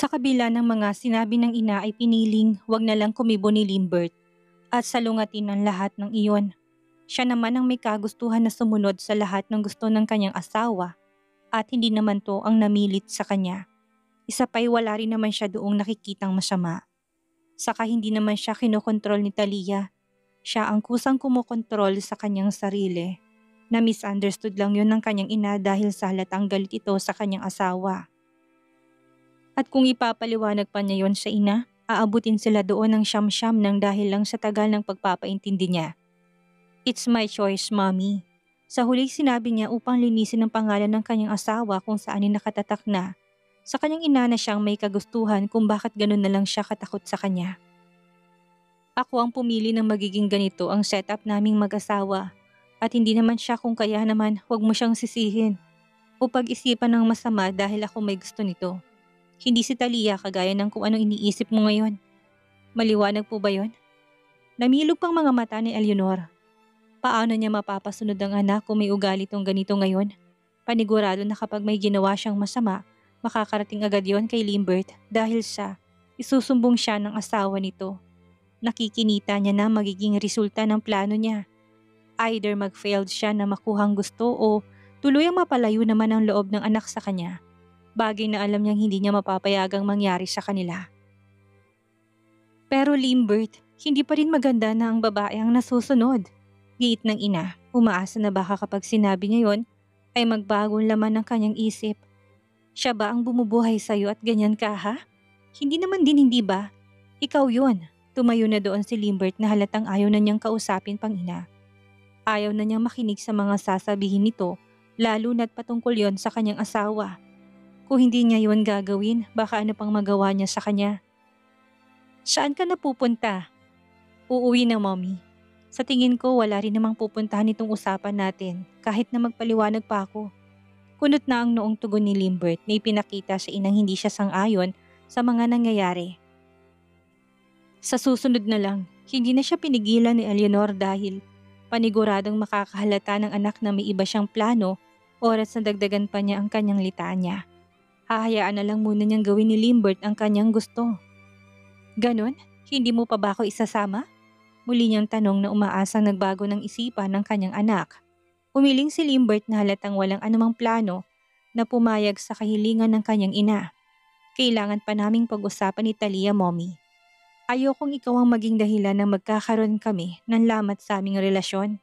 Sa kabila ng mga sinabi ng ina ay piniling wag na lang kumibo ni Limbert at salungatin ang lahat ng iyon. Siya naman ang may kagustuhan na sumunod sa lahat ng gusto ng kanyang asawa at hindi naman to ang namilit sa kanya. Isa pa'y wala rin naman siya doong nakikitang masama. Saka hindi naman siya kinokontrol ni Talia. Siya ang kusang kumokontrol sa kanyang sarili. Na misunderstood lang yun ng kanyang ina dahil sa halatang galit ito sa kanyang asawa. At kung ipapaliwanag pa niya yon sa ina, aabutin sila doon ng siyam-siyam ng dahil lang sa tagal ng pagpapaintindi niya. It's my choice, mommy. Sa huli sinabi niya upang linisin ang pangalan ng kanyang asawa kung saan ay nakatatak na. Sa kanyang ina na siyang may kagustuhan kung bakit ganun na lang siya katakot sa kanya. Ako ang pumili ng magiging ganito ang setup naming mag-asawa. At hindi naman siya kung kaya naman huwag mo siyang sisihin. O pag-isipan ng masama dahil ako may gusto nito. Hindi si Talia kagaya ng kung anong iniisip mo ngayon. Maliwanag po ba yon? Namilog pang mga mata ni Eleanor. Paano niya mapapasunod ang anak kung may ugali tong ganito ngayon? Panigurado na kapag may ginawa siyang masama, makakarating agad yon kay Limbert dahil isusumbong siya ng asawa nito. Nakikinita niya na magiging resulta ng plano niya. Either mag-failed siya na makuhang gusto o tuluyang mapalayo naman ang loob ng anak sa kanya. Bagay na alam niyang hindi niya mapapayagang mangyari sa kanila. Pero Limbert, hindi pa rin maganda na ang babae ang nasusunod. Giit ng ina, umaasa na baka kapag sinabi niya yon ay magbagong laman ng kanyang isip. Siya ba ang bumubuhay sa'yo at ganyan ka ha? Hindi naman din hindi ba? Ikaw yon. Tumayo na doon si Limbert na halatang ayaw na niyang kausapin pang ina. Ayaw na niyang makinig sa mga sasabihin nito, lalo na't patungkol yon sa kanyang asawa. Kung hindi niya yon gagawin, baka ano pang magawa niya sa kanya. Saan ka napupunta? Uuwi na, mommy. Sa tingin ko wala rin namang pupuntahan itong usapan natin kahit na magpaliwanag pa ako. Kunot na ang noong tugon ni Limbert na ipinakita sa inang hindi siya sang-ayon sa mga nangyayari. Sa susunod na lang, hindi na siya pinigilan ni Eleanor dahil paniguradong makakahalata ng anak na may iba siyang plano, oras na dagdagan pa niya ang kanyang litanya. Hahayaan na lang muna niyang gawin ni Limbert ang kanyang gusto. Ganon? Hindi mo pa ba ako isasama? Muli niyang tanong na umaasang nagbago ng isipan ng kanyang anak. Umiling si Limbert na halatang walang anumang plano na pumayag sa kahilingan ng kanyang ina. Kailangan pa naming pag-usapan ni Talia, mommy. Ayokong ikaw ang maging dahilan na magkakaroon kami ng lamat sa aming relasyon.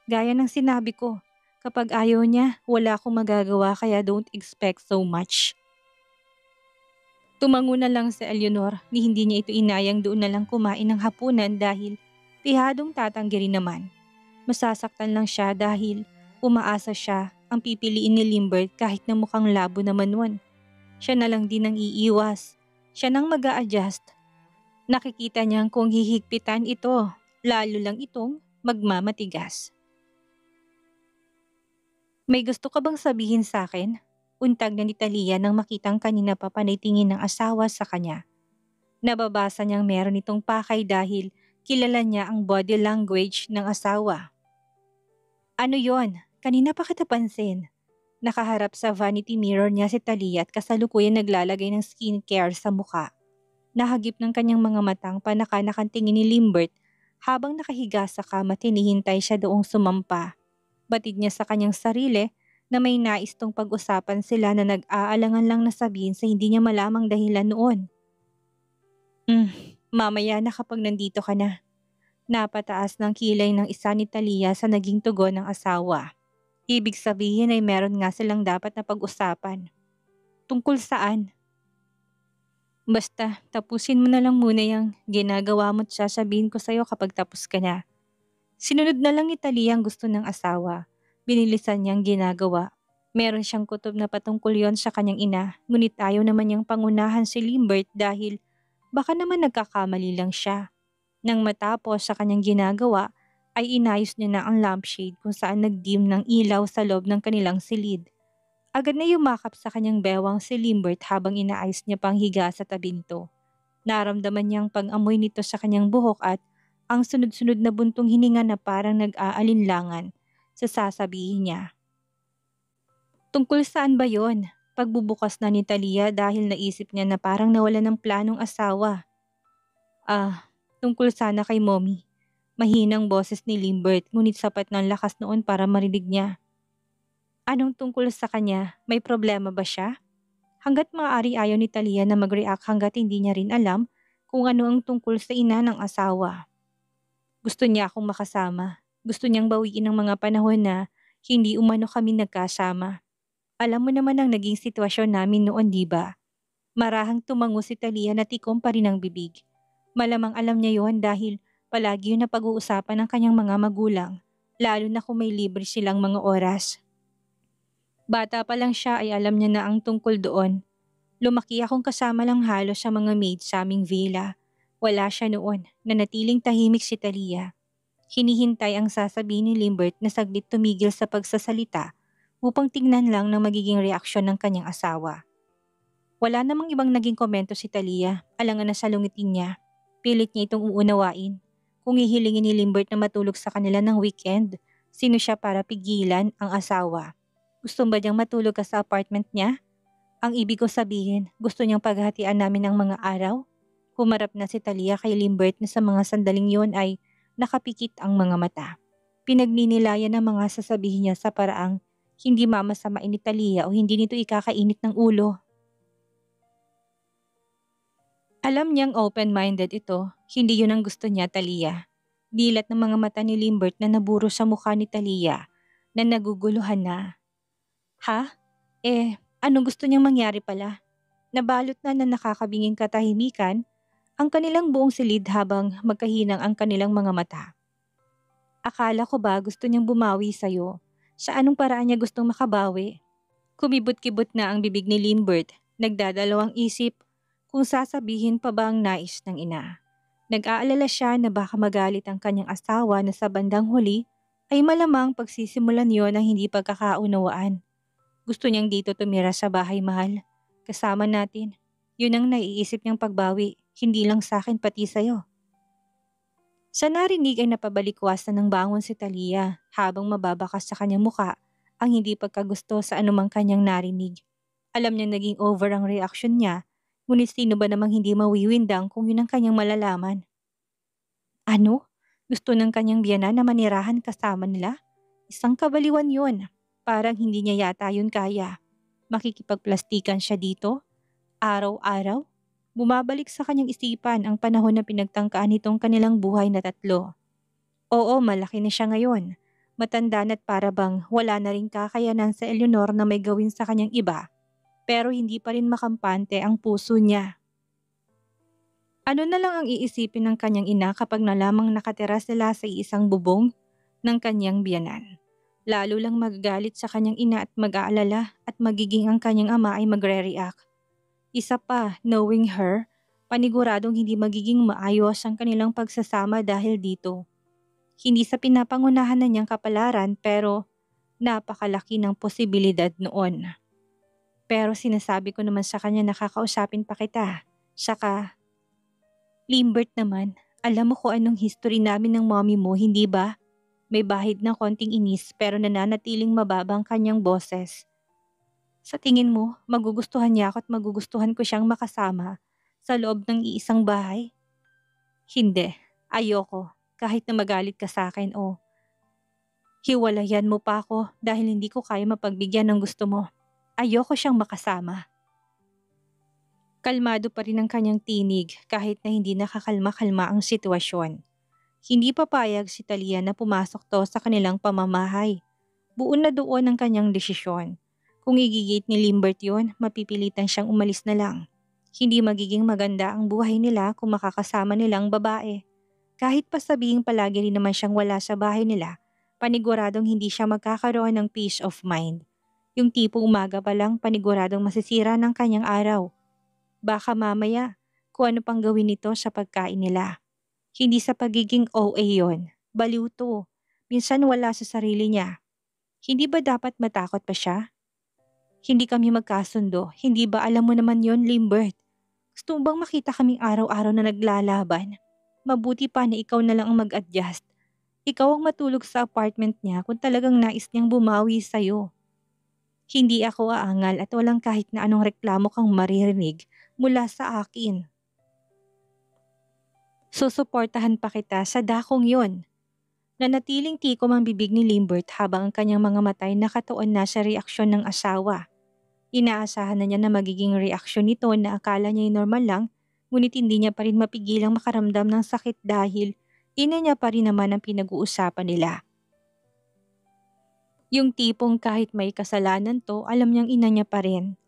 Gaya ng sinabi ko, kapag ayaw niya, wala akong magagawa kaya don't expect so much. Tumango na lang si Eleanor ni hindi niya ito inayang doon na lang kumain ng hapunan dahil pihadong tatanggi rin naman. Masasaktan lang siya dahil umaasa siya ang pipiliin ni Limbert kahit na mukhang labo naman nun. Siya na lang din ang iiwas. Siya nang mag-a-adjust. Nakikita niyang kung hihigpitan ito, lalo lang itong magmamatigas. May gusto ka bang sabihin sa akin? Untag na ni Talia nang makitang kanina pa panay tingin ng asawa sa kanya. Nababasa niyang meron itong pakay dahil kilala niya ang body language ng asawa. Ano yon? Kanina pa kita pansin. Nakaharap sa vanity mirror niya si Talia at kasalukuyan naglalagay ng skincare sa mukha. Nahagip ng kanyang mga matang panakanakan tingin ni Limbert habang nakahiga sa kama tinihintay siya doong sumampa. Batid niya sa kanyang sarili na may nais tong pag-usapan sila na nag-aalangan lang na sabihin sa hindi niya malamang dahilan noon. Mamaya na kapag nandito ka na. Napataas ng kilay ng isa ni Talia sa naging tugon ng asawa. Ibig sabihin ay meron nga silang dapat na pag-usapan. Tungkol saan? Basta tapusin mo na lang muna yung ginagawa mo't sasabihin ko sa'yo kapag tapos ka na. Sinunod na lang ni Talia ang gusto ng asawa. Binilisan niyang ginagawa. Meron siyang kutob na patungkol yon sa kanyang ina, ngunit ayaw naman niyang pangunahan si Limbert dahil baka naman nagkakamali lang siya. Nang matapos sa kanyang ginagawa, ay inayos niya na ang lampshade kung saan nag-dim ng ilaw sa loob ng kanilang silid. Agad na yumakap sa kanyang bewang si Limbert habang inaayos niya pang higa sa tabi nito. Naramdaman niyang pag-amoy nito sa kanyang buhok at ang sunod-sunod na buntong hininga na parang nag-aalinlangan sa sasabihin niya. Tungkol saan ba yon? pagbubukas na ni Talia dahil naisip niya na parang nawala ng planong asawa. Tungkol sana kay Mommy. Mahinang boses ni Limbert ngunit sapat ng lakas noon para marinig niya. Anong tungkol sa kanya? May problema ba siya? Hanggat maaari ayaw ni Talia na mag-react hanggat hindi niya rin alam kung ano ang tungkol sa ina ng asawa. Gusto niya akong makasama. Gusto niyang bawiin ang mga panahon na hindi umano kami nagkasama. Alam mo naman ang naging sitwasyon namin noon, di ba? Marahang tumango si Talia na tikom pa rin ang bibig. Malamang alam niya yon dahil palagi yun na pag-uusapan ng kanyang mga magulang, lalo na kung may libre silang mga oras. Bata pa lang siya ay alam niya na ang tungkol doon. Lumaki akong kasama lang halos sa mga maid sa aming villa. Wala siya noon, nanatiling tahimik si Talia. Hinihintay ang sasabihin ni Limbert na saglit tumigil sa pagsasalita upang tignan lang ng magiging reaksyon ng kanyang asawa. Wala namang ibang naging komento si Talia, alangan na salungitin niya. Pilit niya itong uunawain. Kung hihilingin ni Limbert na matulog sa kanila ng weekend, sino siya para pigilan ang asawa? Gusto ba niyang matulog ka sa apartment niya? Ang ibig ko sabihin, gusto niyang paghatian namin ng mga araw? Humarap na si Talia kay Limbert na sa mga sandaling yon ay nakapikit ang mga mata. Pinagninilayan ng mga sasabihin niya sa paraang hindi mamasamain ni Talia o hindi nito ikakainit ng ulo. Alam niyang open-minded ito, hindi yun ang gusto niya, Talia. Dilat ng mga mata ni Limbert na naburo sa mukha ni Talia na naguguluhan na. Ha? Anong gusto niyang mangyari pala? Nabalot na nakakabinging katahimikan ang kanilang buong silid habang magkahinang ang kanilang mga mata. Akala ko ba gusto niyang bumawi sa'yo? Sa anong paraan niya gustong makabawi? Kumibot-kibot na ang bibig ni Limbert, nagdadalawang isip kung sasabihin pa ba ang nais ng ina. Nag-aalala siya na baka magalit ang kanyang asawa na sa bandang huli ay malamang pagsisimulan yon ng hindi pagkakaunawaan. Gusto niyang dito tumira sa bahay mahal. Kasama natin. Yun ang naiisip niyang pagbawi, hindi lang sa akin pati sa'yo. Sa narinig ay napabalikwas na ng bangon si Talia habang mababakas sa kanyang muka ang hindi pagkagusto sa anumang kanyang narinig. Alam niya naging over ang reaksyon niya, ngunit sino ba namang hindi mawiwindang kung yun ang kanyang malalaman? Ano? Gusto ng kanyang biyanan na manirahan kasama nila? Isang kabaliwan yun. Parang hindi niya yata yun kaya. Makikipagplastikan siya dito? Araw-araw? Bumabalik sa kanyang isipan ang panahon na pinagtangkaan nitong kanilang buhay na tatlo. Oo, malaki na siya ngayon. Matanda na't para bang wala na rin kakayanan sa Eleanor na may gawin sa kanyang iba. Pero hindi pa rin makampante ang puso niya. Ano na lang ang iisipin ng kanyang ina kapag nalamang nakatira sila sa isang bubong ng kanyang biyanan. Lalo lang magagalit sa kanyang ina at mag-aalala at magiging ang kanyang ama ay magre-react. Isa pa, knowing her, paniguradong hindi magiging maayos ang kanilang pagsasama dahil dito. Hindi sa pinapangunahan na niyang kapalaran pero napakalaki ng posibilidad noon. Pero sinasabi ko naman sa kanya na kakausapin pa kita. Saka, Limbert naman, alam mo kung anong history namin ng mommy mo, hindi ba? May bahid ng konting inis pero nananatiling mababang kanyang boses. Sa tingin mo, magugustuhan niya ako at magugustuhan ko siyang makasama sa loob ng iisang bahay? Hindi, ayoko, kahit na magalit ka sa akin o hiwalayan mo pa ako dahil hindi ko kaya mapagbigyan ng gusto mo. Ayoko siyang makasama. Kalmado pa rin ang kanyang tinig kahit na hindi nakakalma-kalma ang sitwasyon. Hindi papayag si Talia na pumasok to sa kanilang pamamahay. Buo na doon ang kanyang desisyon. Kung igigit ni Limbert yon, mapipilitan siyang umalis na lang. Hindi magiging maganda ang buhay nila kung makakasama nilang babae. Kahit pa sabihing palagi rin naman siyang wala sa bahay nila, paniguradong hindi siya magkakaroon ng peace of mind. Yung tipong umaga pa lang paniguradong masisira ng kanyang araw. Baka mamaya, kung ano pang gawin nito sa pagkain nila. Hindi sa pagiging OA yon, baliw to. Minsan wala sa sarili niya. Hindi ba dapat matakot pa siya? Hindi kami magkasundo, hindi ba alam mo naman yon, Limbert? Gusto mo bang makita kaming araw-araw na naglalaban? Mabuti pa na ikaw na lang ang mag-adjust. Ikaw ang matulog sa apartment niya kung talagang nais niyang bumawi sa'yo. Hindi ako aangal at walang kahit na anong reklamo kang maririnig mula sa akin. Susuportahan pa kita sa dakong yon. Nanatiling tikom ang bibig ni Limbert habang ang kanyang mga matay nakatuon na sa reaksyon ng asawa. Inaasahan na niya na magiging reaksyon nito na akala niya'y normal lang, ngunit hindi niya pa rin mapigilang makaramdam ng sakit dahil ina niya pa rin naman ang pinag-uusapan nila. Yung tipong kahit may kasalanan to, alam niyang ina niya pa rin.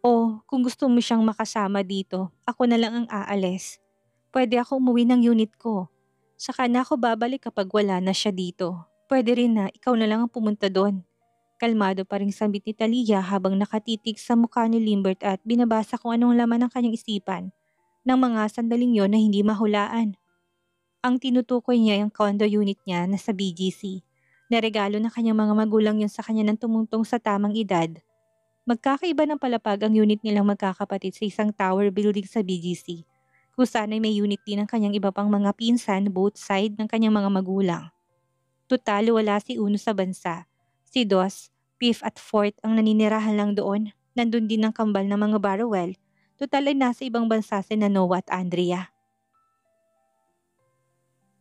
O kung gusto mo siyang makasama dito, ako na lang ang aalis. Pwede ako umuwi ng unit ko. Saka na ako babalik kapag wala na siya dito. Pwede rin na ikaw na lang ang pumunta doon. Kalmado pa ring sambit ni Talia habang nakatitig sa mukha ni Limbert at binabasa kung anong laman ng kanyang isipan ng mga sandaling yon na hindi mahulaan. Ang tinutukoy niya ang condo unit niya na sa BGC. Naregalo ng kanyang mga magulang yon sa kanya ng tumungtong sa tamang edad. Magkakaiba ng palapag ang unit nilang magkakapatid sa isang tower building sa BGC. Kung sana'y may unit din ang kanyang iba pang mga pinsan both side ng kanyang mga magulang. Total wala si Uno sa bansa. Si Dos, Fifth at Fourth ang naninirahan lang doon. Nandun din ang kambal ng mga Barrowell. Total ay nasa ibang bansa si Noah at Andrea.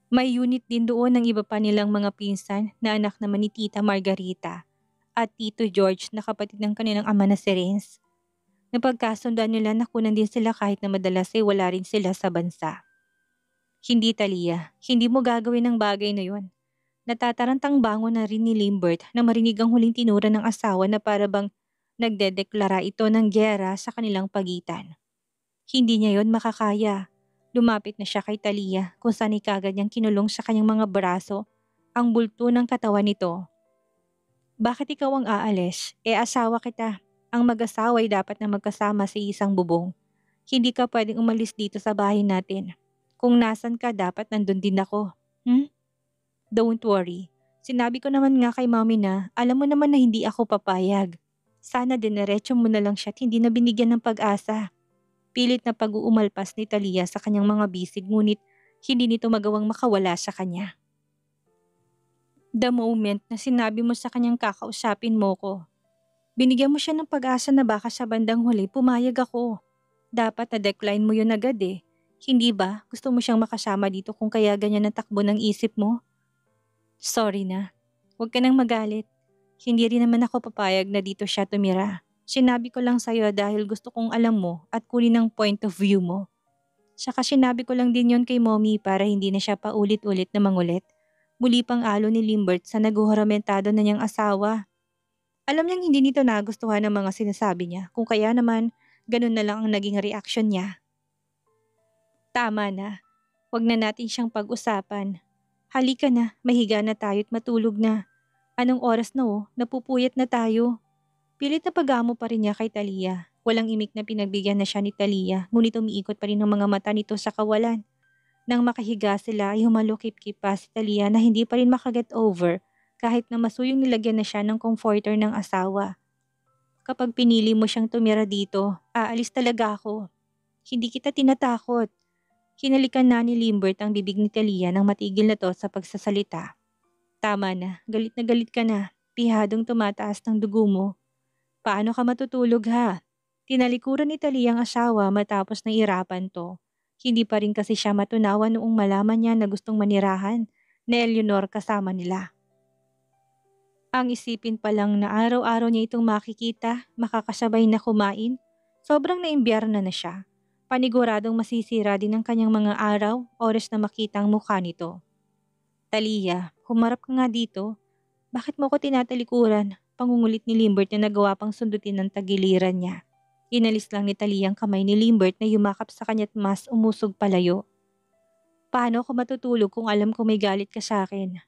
May unit din doon ng iba pa nilang mga pinsan na anak naman ni Tita Margarita at Tito George na kapatid ng kanilang ama na si Renz. Napagkasundan nila na kunan din sila kahit na madalas ay wala rin sila sa bansa. Hindi Talia, hindi mo gagawin ang bagay na yon. Natatarantang bangon na rin ni Limbert na marinig ang huling tinura ng asawa na para bang nagdedeklara ito ng gyera sa kanilang pagitan. Hindi niya yon makakaya. Lumapit na siya kay Talia kung saan ikagad niyang kinulong sa kanyang mga braso ang bulto ng katawan nito. Bakit ikaw ang aalis? Asawa kita. Ang mag-asawa ay dapat na magkasama sa isang bubong. Hindi ka pwedeng umalis dito sa bahay natin. Kung nasan ka, dapat nandun din ako. Don't worry. Sinabi ko naman nga kay mami na alam mo naman na hindi ako papayag. Sana dinerecho mo na lang siya at hindi na binigyan ng pag-asa. Pilit na pag-uumalpas ni Talia sa kanyang mga bisig ngunit hindi nito magawang makawala sa kanya. The moment na sinabi mo sa kanyang kakausapin mo ko, binigyan mo siya ng pag-asa na baka sa bandang huli pumayag ako. Dapat na-decline mo yun agad eh. Hindi ba? Gusto mo siyang makasama dito kung kaya ganyan ang takbo ng isip mo? Sorry na. Huwag ka nang magalit. Hindi rin naman ako papayag na dito siya tumira. Sinabi ko lang sa'yo dahil gusto kong alam mo at kunin ang point of view mo. Saka sinabi ko lang din yon kay mommy para hindi na siya paulit-ulit na mangulit. Muli pang alo ni Limbert sa naguhuramentado na niyang asawa. Alam niyang hindi nito nagustuhan ang mga sinasabi niya kung kaya naman ganun na lang ang naging reaksyon niya. Tama na. Huwag na natin siyang pag-usapan. Halika na, mahiga na tayo at matulog na. Anong oras na napupuyat na tayo. Pilit na pag-amo pa rin niya kay Talia. Walang imik na pinagbigyan na siya ni Talia, ngunit umiikot pa rin ang mga mata nito sa kawalan. Nang makahiga sila ay humalukip-kip pa si Talia na hindi pa rin makaget over kahit na masuyong nilagyan na siya ng comforter ng asawa. Kapag pinili mo siyang tumira dito, aalis talaga ako. Hindi kita tinatakot. Hinalikan na ni Limbert ang bibig ni Talia nang matigil na to sa pagsasalita. Tama na galit ka na. Pihadong tumataas ng dugo mo. Paano ka matutulog ha? Tinalikuran ni Talia ang asawa matapos na irapan to. Hindi pa rin kasi siya matunawa noong malaman niya na gustong manirahan na Eleanor kasama nila. Ang isipin pa lang na araw-araw niya itong makikita, makakasabay na kumain, sobrang naimbiyarna na siya. Paniguradong masisira din ang kanyang mga araw, oras na makita ang mukha nito. Talia, humarap ka nga dito. Bakit mo ko tinatalikuran? Pangungulit ni Limbert na nagawa pang sundutin ng tagiliran niya. Inalis lang ni Talia ang kamay ni Limbert na yumakap sa kanya't mas umusog palayo. Paano ako matutulog kung alam ko may galit ka sa akin?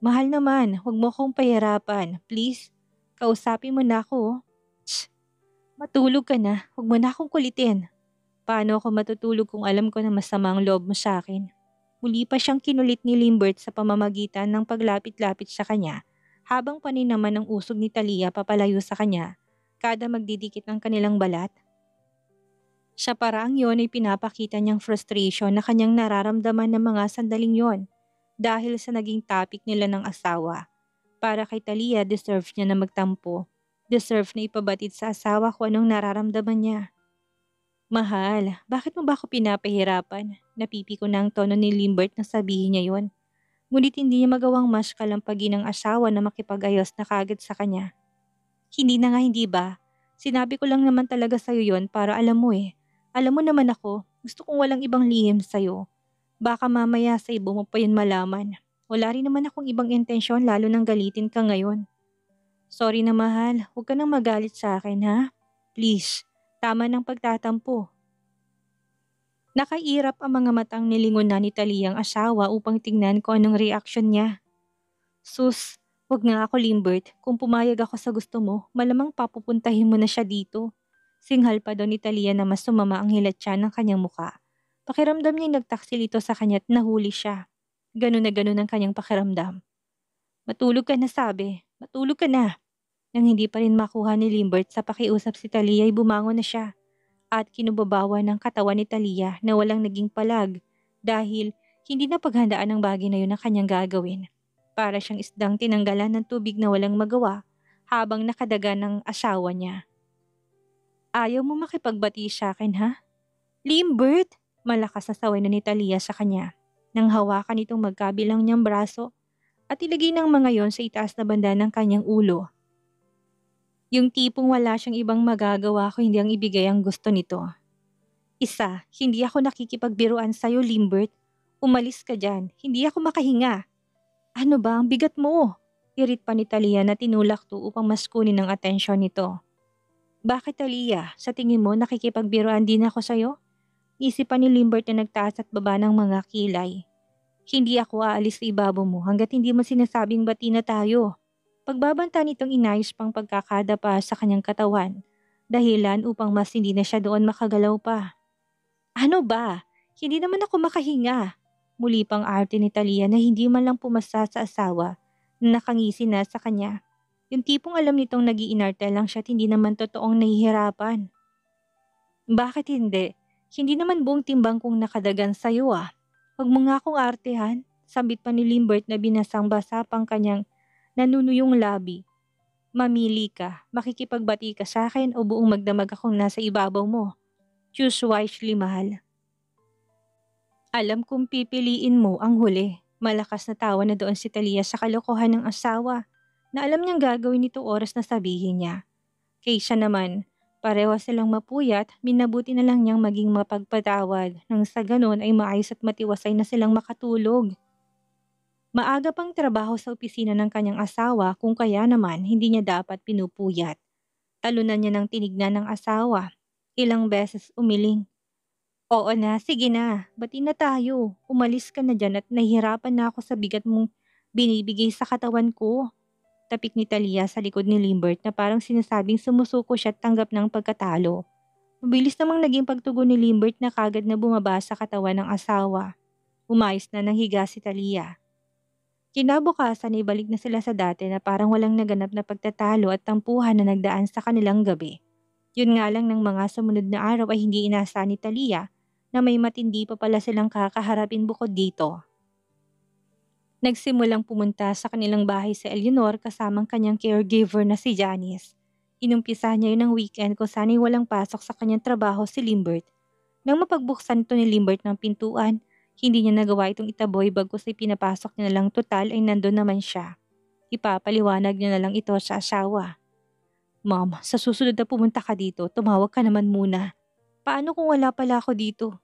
Mahal naman, huwag mo akong pahirapan. Please, kausapin mo na ako. Tsk, matulog ka na, huwag mo na akong kulitin. Paano ako matutulog kung alam ko na masama ang loob mo sa akin? Muli pa siyang kinulit ni Limbert sa pamamagitan ng paglapit-lapit sa kanya habang panin naman ang usog ni Talia papalayo sa kanya kada magdidikit ng kanilang balat. Sa paraang yon ay pinapakita niyang frustration na kanyang nararamdaman ng mga sandaling yon dahil sa naging topic nila ng asawa. Para kay Talia, deserve niya na magtampo. Deserve na ipabatid sa asawa ko anong nararamdaman niya. Mahal, bakit mo ba ako pinapahirapan? Napipi ko na ang tono ni Limbert na sabihin niya yon. Ngunit hindi niya magawang mas kalampagin ng asawa na makipag-ayos na kagad sa kanya. Hindi na nga, hindi ba? Sinabi ko lang naman talaga sa'yo yon para alam mo eh. Alam mo naman ako, gusto kong walang ibang lihim sa'yo. Baka mamaya sa ibo mo pa yun malaman. Wala rin naman akong ibang intensyon lalo nang galitin ka ngayon. Sorry na mahal, huwag ka nang magalit sa akin ha. Please, tama ng pagtatampo. Nakairap ang mga matang nilingon na ni Taliyang asawa upang tingnan ko anong reaksyon niya. Sus, wag nga ako Limbert, kung pumayag ako sa gusto mo, malamang papupuntahin mo na siya dito. Singhal pa daw ni Talia na mas sumama ang hilatsa ng kanyang muka. Pakiramdam niya nagtaksil ito sa kanya at nahuli siya. Ganun na ganun ang kanyang pakiramdam. Matulog ka na sabi, matulog ka na. Nang hindi pa rin makuha ni Limbert sa pakiusap si Talia ay bumangon na siya. At kinubabawa ng katawan ni Talia na walang naging palag dahil hindi na paghandaan ang bagay na yun ang kanyang gagawin. Para siyang isdang tinanggalan ng tubig na walang magawa habang nakadaga ng asawa niya. Ayaw mo makipagbati sa akin ha? Limbert! Malakas na saway na ni Talia sa kanya. Nang hawakan itong magkabilang niyang braso at ilagay ng mga yon sa itaas na banda ng kanyang ulo. Yung tipong wala siyang ibang magagawa kung hindi ang ibigay ang gusto nito. Isa, hindi ako nakikipagbiruan sa'yo, Limbert. Umalis ka dyan, hindi ako makahinga. Ano ba, ang bigat mo? Irit pa ni Talia na tinulak to upang mas kunin ang atensyon nito. Bakit Talia, sa tingin mo nakikipagbiruan din ako sa'yo? Isip pa ni Limbert na nagtaas at baba ng mga kilay. Hindi ako aalis sa ibabaw mo hanggat hindi mo sinasabing bati na tayo. Pagbabanta nitong inayos pang pagkakadapa sa kanyang katawan, dahilan upang mas hindi na siya doon makagalaw pa. Ano ba? Hindi naman ako makahinga. Muli pang arte ni Talia na hindi man lang pumasa sa asawa na nakangisi na sa kanya. Yung tipong alam nitong nag-iinarte lang siya at hindi naman totoong nahihirapan. Bakit hindi? Hindi naman buong timbang kong nakadagan sa'yo ah. Huwag mo nga akong artehan, sambit pa ni Limbert na binasang-basa pang kanyang nanunuyong labi. Mamili ka, makikipagbati ka sa akin o buong magdamag akong nasa ibabaw mo. Choose wisely, mahal. Alam kong pipiliin mo ang huli. Malakas na tawa na doon si Talia sa kalokohan ng asawa na alam niyang gagawin nito oras na sabihin niya. Kaysa naman, pareho silang mapuyat, minabuti na lang niyang maging mapagpatawad nang sa ganon ay maayos at matiwasay na silang makatulog. Maaga pang trabaho sa opisina ng kanyang asawa kung kaya naman hindi niya dapat pinupuyat. Talunan niya ng tinignan ng asawa. Ilang beses umiling. Oo na, sige na. Bati na tayo. Umalis ka na dyan at nahihirapan na ako sa bigat mong binibigay sa katawan ko. Tapik ni Talia sa likod ni Limbert na parang sinasabing sumusuko siya at tanggap ng pagkatalo. Mabilis namang naging pagtugon ni Limbert na kagad na bumaba sa katawan ng asawa. Umayos na ng higa si Talia. Kinabukasan ay balik na sila sa dati na parang walang naganap na pagtatalo at tampuhan na nagdaan sa kanilang gabi. Yun nga lang ng mga sumunod na araw ay hindi inaasahan ni Talia na may matindi pa pala silang kakaharapin bukod dito. Nagsimulang pumunta sa kanilang bahay si Eleanor kasamang kanyang caregiver na si Janice. Inumpisa niya yun ng weekend kung sana'y walang pasok sa kanyang trabaho si Limbert. Nang mapagbuksan ito ni Limbert ng pintuan, hindi niya nagawa itong itaboy bagkus ay pinapasok niya na lang total ay nandun naman siya. Ipapaliwanag niya na lang ito sa asawa. Mom, sa susunod na pumunta ka dito, tumawag ka naman muna. Paano kung wala pala ako dito?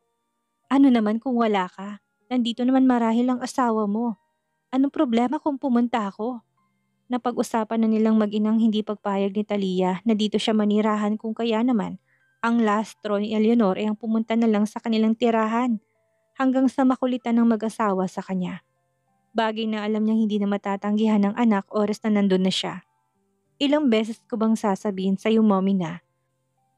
Ano naman kung wala ka? Nandito naman marahil ang asawa mo. Anong problema kung pumunta ako? Napag-usapan na nilang mag-inang hindi pagpayag ni Talia na dito siya manirahan kung kaya naman ang last straw ni Eleanor ay ang pumunta na lang sa kanilang tirahan hanggang sa makulitan ng mag-asawa sa kanya. Bagay na alam niyang hindi na matatanggihan ng anak oras na nandun na siya. Ilang beses ko bang sasabihin sa iyo, mommy, na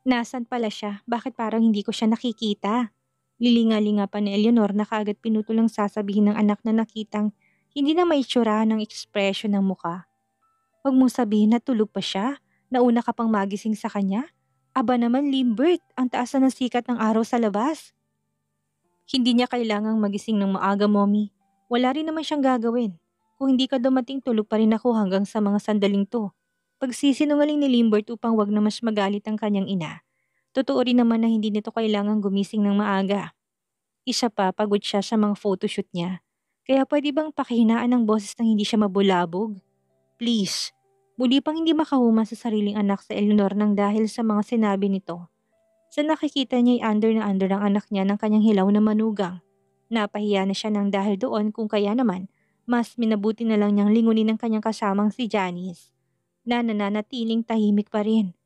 nasan pala siya? Bakit parang hindi ko siya nakikita? Lilinga-linga pa ni Eleanor na kaagad pinutulang sasabihin ng anak na nakitang hindi na maitsurahan ng ekspresyon ng muka. Huwag mong sabihin na tulog pa siya? Nauna ka pang magising sa kanya? Aba naman Limbert, ang taas na ng sikat ng araw sa labas. Hindi niya kailangang magising ng maaga, mommy. Wala rin naman siyang gagawin. Kung hindi ka dumating tulog pa rin ako hanggang sa mga sandaling to. Pagsisinungaling ni Limbert upang wag na mas magalit ang kanyang ina. Totoo rin naman na hindi nito kailangang gumising ng maaga. Isa pa, pagod siya sa mga photoshoot niya. Kaya pwede bang pakihinaan ng boses nang hindi siya mabulabog? Please. Muli pang hindi makahuma sa sariling anak sa Eleanor nang dahil sa mga sinabi nito. Sa nakikita niya ay under ang anak niya ng kanyang hilaw na manugang. Napahiya na siya nang dahil doon kung kaya naman, mas minabuti na lang niyang lingunin ng kanyang kasamang si Janice na nananatiling tahimik pa rin.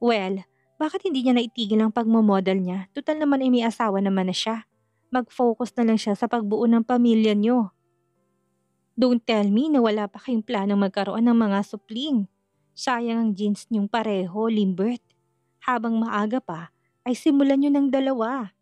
Well, bakit hindi niya naitigil ang pagmamodel niya? Tutal naman ay may asawa naman na siya. Mag-focus na lang siya sa pagbuo ng pamilya niyo. Don't tell me na wala pa kayong planong magkaroon ng mga supling. Sayang ang jeans niyong pareho, Limbert. Habang maaga pa, ay simulan niyo ng dalawa.